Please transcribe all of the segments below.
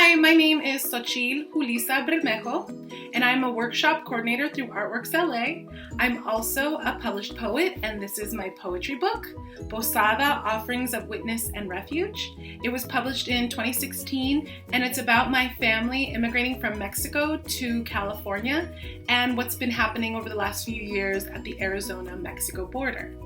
Hi, my name is Xochitl-Julisa Bermejo, and I'm a workshop coordinator through Artworks LA. I'm also a published poet, and this is my poetry book, Posada, Offerings of Witness and Refuge. It was published in 2016, and it's about my family immigrating from Mexico to California and what's been happening over the last few years at the Arizona-Mexico border.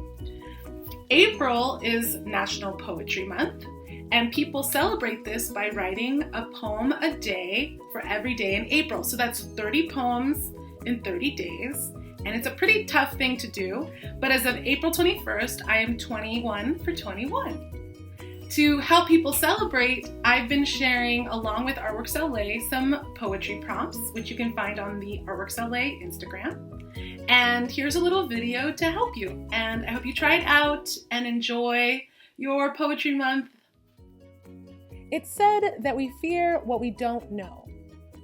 April is National Poetry Month, and people celebrate this by writing a poem a day for every day in April. So that's 30 poems in 30 days. And it's a pretty tough thing to do. But as of April 21st, I am 21 for 21. To help people celebrate, I've been sharing, along with Artworks LA, some poetry prompts, which you can find on the Artworks LA Instagram. And here's a little video to help you. And I hope you try it out and enjoy your poetry month. It's said that we fear what we don't know.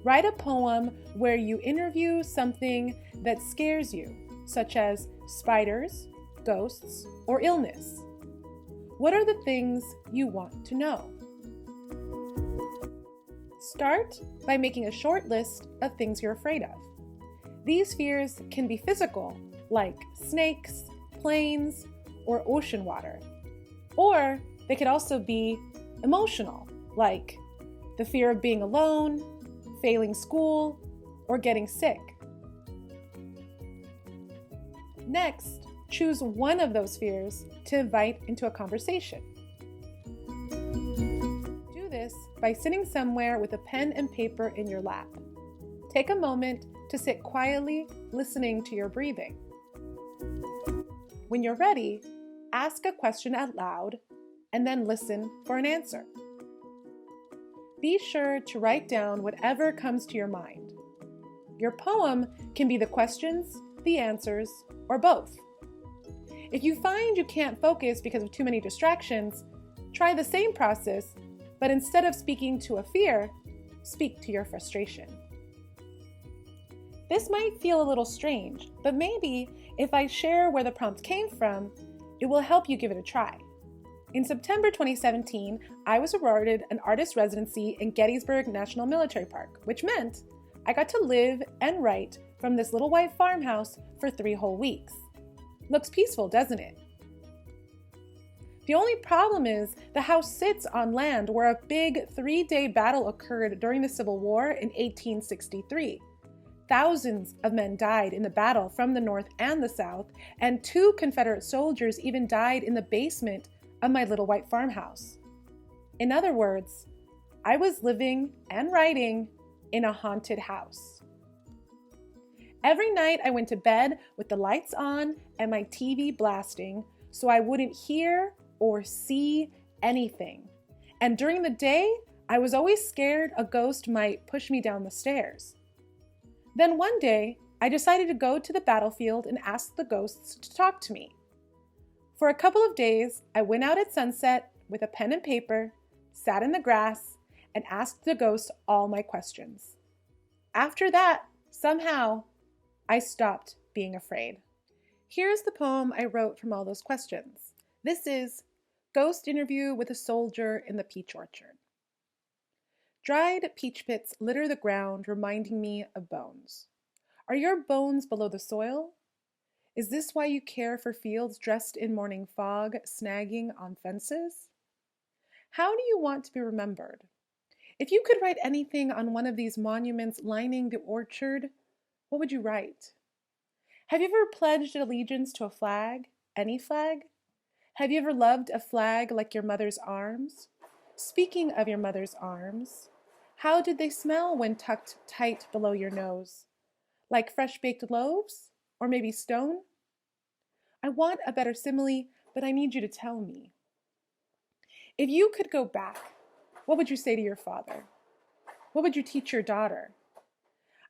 Write a poem where you interview something that scares you, such as spiders, ghosts, or illness. What are the things you want to know? Start by making a short list of things you're afraid of. These fears can be physical, like snakes, planes, or ocean water. Or they could also be emotional, like the fear of being alone, failing school, or getting sick. Next, choose one of those fears to invite into a conversation. Do this by sitting somewhere with a pen and paper in your lap. Take a moment to sit quietly, listening to your breathing. When you're ready, ask a question out loud and then listen for an answer. Be sure to write down whatever comes to your mind. Your poem can be the questions, the answers, or both. If you find you can't focus because of too many distractions, try the same process, but instead of speaking to a fear, speak to your frustration. This might feel a little strange, but maybe if I share where the prompt came from, it will help you give it a try. In September 2017, I was awarded an artist residency in Gettysburg National Military Park, which meant I got to live and write from this little white farmhouse for 3 whole weeks. Looks peaceful, doesn't it? The only problem is the house sits on land where a big 3-day battle occurred during the Civil War in 1863. Thousands of men died in the battle from the North and the South, and 2 Confederate soldiers even died in the basement of my little white farmhouse. In other words, I was living and writing in a haunted house. Every night I went to bed with the lights on and my TV blasting so I wouldn't hear or see anything. And during the day, I was always scared a ghost might push me down the stairs. Then one day, I decided to go to the battlefield and ask the ghosts to talk to me. For a couple of days, I went out at sunset with a pen and paper, sat in the grass, and asked the ghosts all my questions. After that, somehow, I stopped being afraid. Here's the poem I wrote from all those questions. This is Ghost Interview with a Soldier in the Peach Orchard. Dried peach pits litter the ground, reminding me of bones. Are your bones below the soil? Is this why you care for fields dressed in morning fog, snagging on fences? How do you want to be remembered? If you could write anything on one of these monuments lining the orchard, what would you write? Have you ever pledged allegiance to a flag? Any flag? Have you ever loved a flag like your mother's arms? Speaking of your mother's arms, how did they smell when tucked tight below your nose? Like fresh-baked loaves? Or maybe stone? I want a better simile, but I need you to tell me. If you could go back, what would you say to your father? What would you teach your daughter?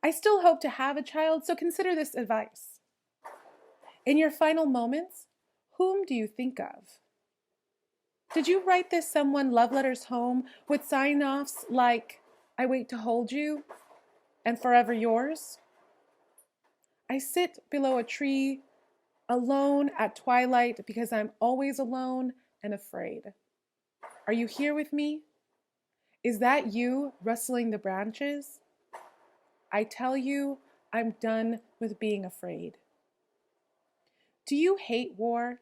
I still hope to have a child, so consider this advice. In your final moments, whom do you think of? Did you write this someone love letters home with sign-offs like, I wait to hold you, and forever yours? I sit below a tree, alone at twilight because I'm always alone and afraid. Are you here with me? Is that you rustling the branches? I tell you, I'm done with being afraid. Do you hate war?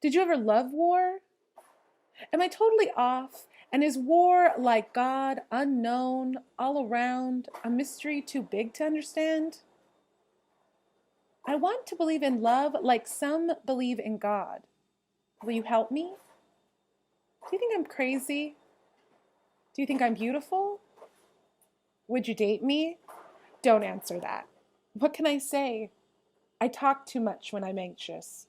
Did you ever love war? Am I totally off? And is war, like God, unknown, all around, a mystery too big to understand? I want to believe in love like some believe in God. Will you help me? Do you think I'm crazy? Do you think I'm beautiful? Would you date me? Don't answer that. What can I say? I talk too much when I'm anxious.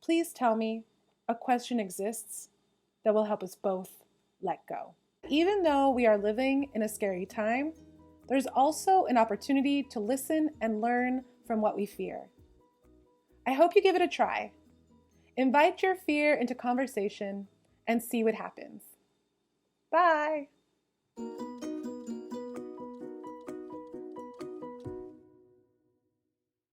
Please tell me a question exists that will help us both let go. Even though we are living in a scary time, there's also an opportunity to listen and learn from what we fear. I hope you give it a try. Invite your fear into conversation and see what happens. Bye.